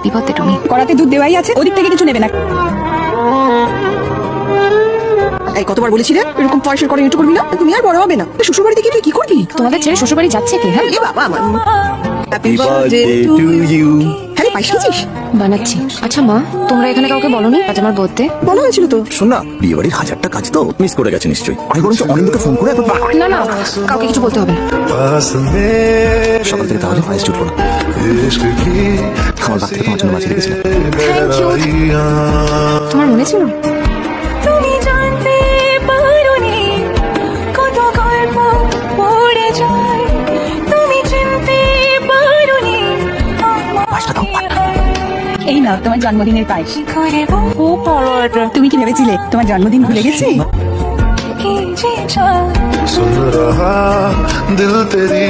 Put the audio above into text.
Happy birthday টুমি। করাতে দুধ দেওয়াই আছে, ওদিক থেকে কিছু নেবে না। এই কতবার বলেছিলে এরকম পয়সার করে একটু করবি না, তুমি আর বড় হবে না। শ্বশুর বাড়িতে গিয়ে তুই কি করবি? তোমাদের ছেড়ে শ্বশুর বাড়ি যাচ্ছে কি? হ্যাঁ এ বাবা আমার হ্যাপি বার্থডে টু ইউ। হ্যাঁ পায়েস খেয়েছিস? বানাচ্ছি। আচ্ছা মা, তোমরা এখানে কাউকে বলনি আজ আমার বার্থডে? বলা হয়েছিল তো। শোন না, বিয়ে বাড়ির হাজারটা কাজ তো মিস করে গেছে নিশ্চয়ই। আমি বরঞ্চ অনিন্দকে ফোন করে না না, কাউকে কিছু বলতে হবে না। সকাল থেকে তাহলে ফাইস জুটলো না। আমার বাচ্চাটা তোমার জন্য বাঁচিয়ে রেখেছিলাম। Thank you. তোমার মনে ছিল? তুমি জানতে পারোনি কত গল্প পড়ে যায়, তুমি চিনতে পারোনি এই নাও তোমার জন্মদিনের পায়েস। করে খুব ভালো এটা। তুমি কি ভেবেছিলে তোমার জন্মদিন ভুলে গেছি? কি যে চায় सुन रहा दिल तेरी